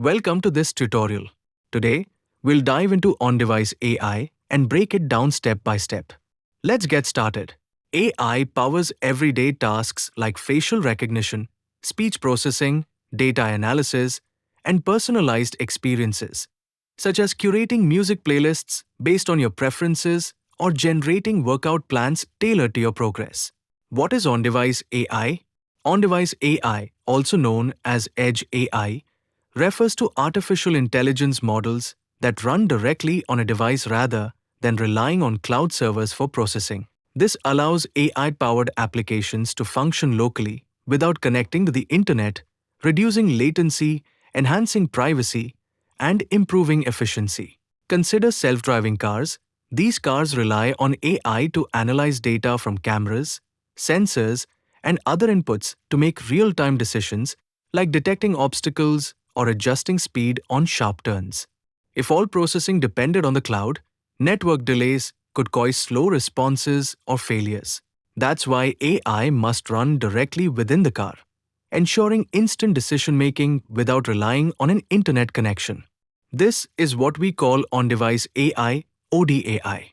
Welcome to this tutorial. Today, we'll dive into on-device AI and break it down step by step. Let's get started. AI powers everyday tasks like facial recognition, speech processing, data analysis, and personalized experiences, such as curating music playlists based on your preferences or generating workout plans tailored to your progress. What is on-device AI? On-device AI, also known as Edge AI, refers to artificial intelligence models that run directly on a device rather than relying on cloud servers for processing. This allows AI-powered applications to function locally without connecting to the internet, reducing latency, enhancing privacy, and improving efficiency. Consider self-driving cars. These cars rely on AI to analyze data from cameras, sensors, and other inputs to make real-time decisions like detecting obstacles or adjusting speed on sharp turns. If all processing depended on the cloud, network delays could cause slow responses or failures. That's why AI must run directly within the car, ensuring instant decision-making without relying on an internet connection. This is what we call on-device AI, ODAI.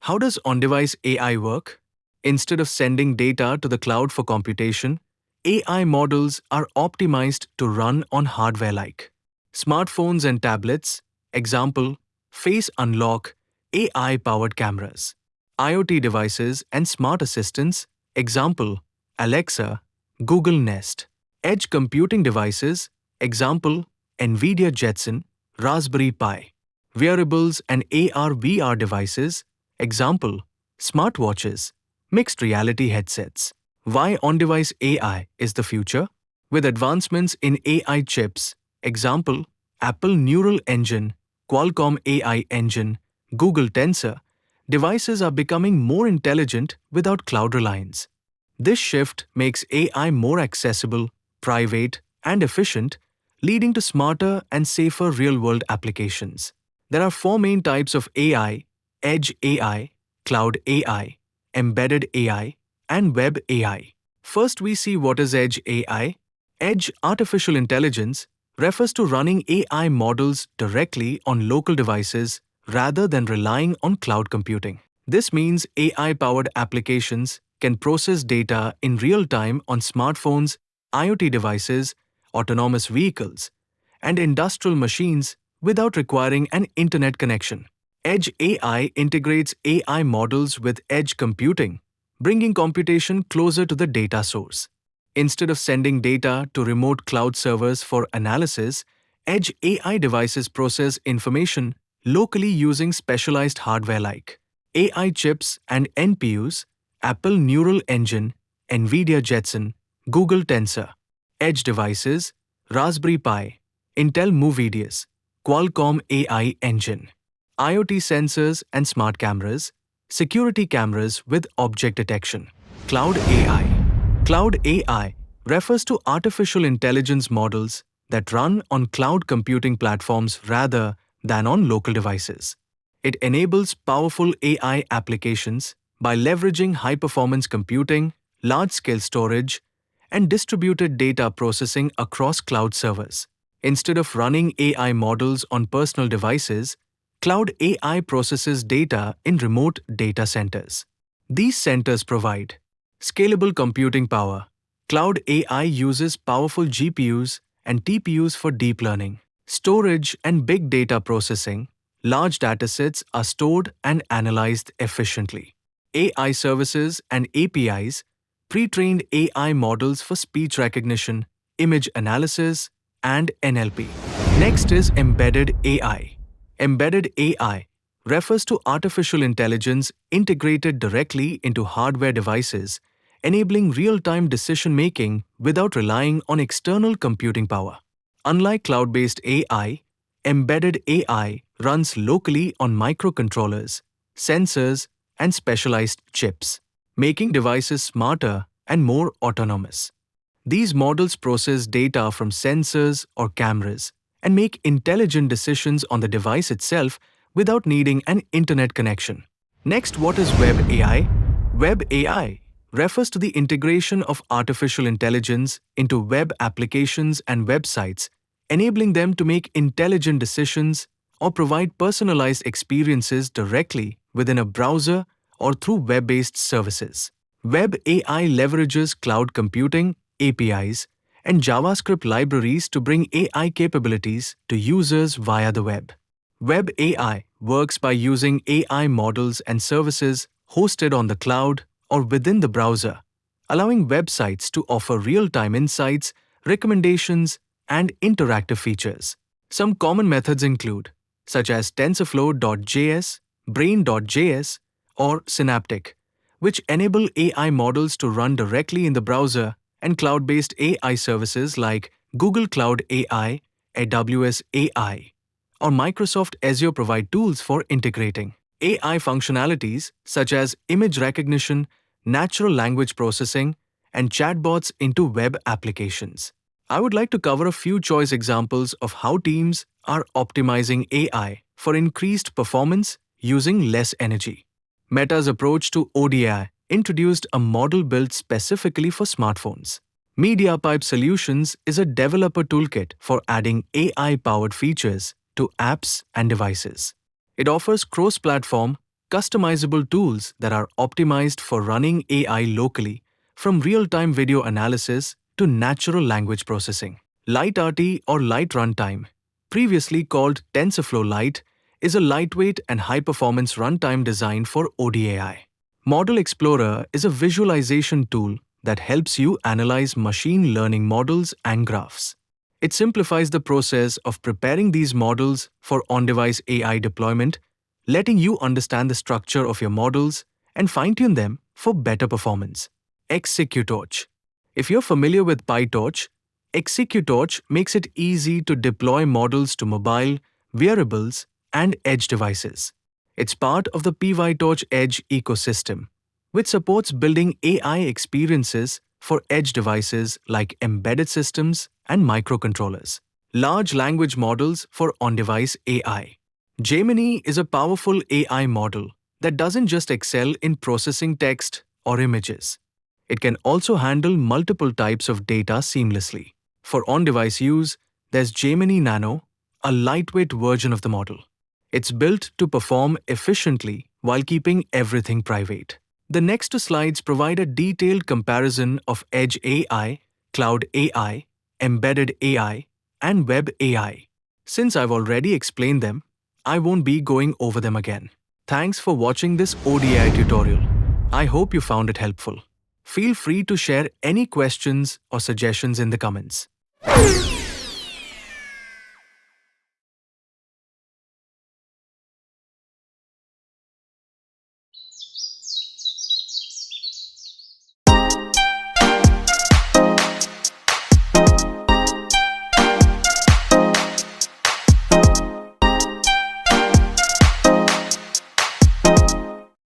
How does on-device AI work? Instead of sending data to the cloud for computation, AI models are optimized to run on hardware like smartphones and tablets, example, face unlock, AI-powered cameras, IoT devices and smart assistants, example, Alexa, Google Nest, edge computing devices, example, NVIDIA Jetson, Raspberry Pi, wearables and AR/VR devices, example, smartwatches, mixed reality headsets. Why on-device AI is the future? With advancements in AI chips, example, Apple Neural Engine, Qualcomm AI Engine, Google Tensor, devices are becoming more intelligent without cloud reliance. This shift makes AI more accessible, private, and efficient, leading to smarter and safer real-world applications. There are four main types of AI: Edge AI, Cloud AI, Embedded AI, and Web AI. First, we see what is Edge AI. Edge artificial intelligence refers to running AI models directly on local devices rather than relying on cloud computing. This means AI-powered applications can process data in real time on smartphones, IoT devices, autonomous vehicles, and industrial machines without requiring an internet connection. Edge AI integrates AI models with edge computing, bringing computation closer to the data source. Instead of sending data to remote cloud servers for analysis, Edge AI devices process information locally using specialized hardware like AI chips and NPUs, Apple Neural Engine, NVIDIA Jetson, Google Tensor, Edge devices, Raspberry Pi, Intel Movidius, Qualcomm AI Engine, IoT sensors and smart cameras, security cameras with object detection. Cloud AI. Cloud AI refers to artificial intelligence models that run on cloud computing platforms rather than on local devices. It enables powerful AI applications by leveraging high-performance computing, large-scale storage, and distributed data processing across cloud servers. Instead of running AI models on personal devices, Cloud AI processes data in remote data centers. These centers provide scalable computing power. Cloud AI uses powerful GPUs and TPUs for deep learning, storage, and big data processing. Large datasets are stored and analyzed efficiently. AI services and APIs, pre-trained AI models for speech recognition, image analysis, and NLP. Next is embedded AI. Embedded AI refers to artificial intelligence integrated directly into hardware devices, enabling real-time decision-making without relying on external computing power. Unlike cloud-based AI, embedded AI runs locally on microcontrollers, sensors, and specialized chips, making devices smarter and more autonomous. These models process data from sensors or cameras and make intelligent decisions on the device itself without needing an internet connection. Next, what is Web AI? Web AI refers to the integration of artificial intelligence into web applications and websites, enabling them to make intelligent decisions or provide personalized experiences directly within a browser or through web-based services. Web AI leverages cloud computing, APIs, and JavaScript libraries to bring AI capabilities to users via the web. Web AI works by using AI models and services hosted on the cloud or within the browser, allowing websites to offer real-time insights, recommendations, and interactive features. Some common methods include, such as TensorFlow.js, Brain.js, or Synaptic, which enable AI models to run directly in the browser, and cloud-based AI services like Google Cloud AI, AWS AI, or Microsoft Azure provide tools for integrating AI functionalities such as image recognition, natural language processing, and chatbots into web applications. I would like to cover a few choice examples of how teams are optimizing AI for increased performance using less energy. Meta's approach to ODI introduced a model built specifically for smartphones. MediaPipe Solutions is a developer toolkit for adding AI-powered features to apps and devices. It offers cross-platform, customizable tools that are optimized for running AI locally, from real-time video analysis to natural language processing. LiteRT or Light Runtime, previously called TensorFlow Lite, is a lightweight and high-performance runtime designed for ODI. Model Explorer is a visualization tool that helps you analyze machine learning models and graphs. It simplifies the process of preparing these models for on-device AI deployment, letting you understand the structure of your models and fine-tune them for better performance. Executorch. If you're familiar with PyTorch, Executorch makes it easy to deploy models to mobile, wearables, and edge devices. It's part of the PyTorch Edge ecosystem, which supports building AI experiences for edge devices like embedded systems and microcontrollers. Large language models for on-device AI. Gemini is a powerful AI model that doesn't just excel in processing text or images. It can also handle multiple types of data seamlessly. For on-device use, there's Gemini Nano, a lightweight version of the model. It's built to perform efficiently while keeping everything private. The next two slides provide a detailed comparison of Edge AI, Cloud AI, Embedded AI, and Web AI. Since I've already explained them, I won't be going over them again. Thanks for watching this ODI tutorial. I hope you found it helpful. Feel free to share any questions or suggestions in the comments.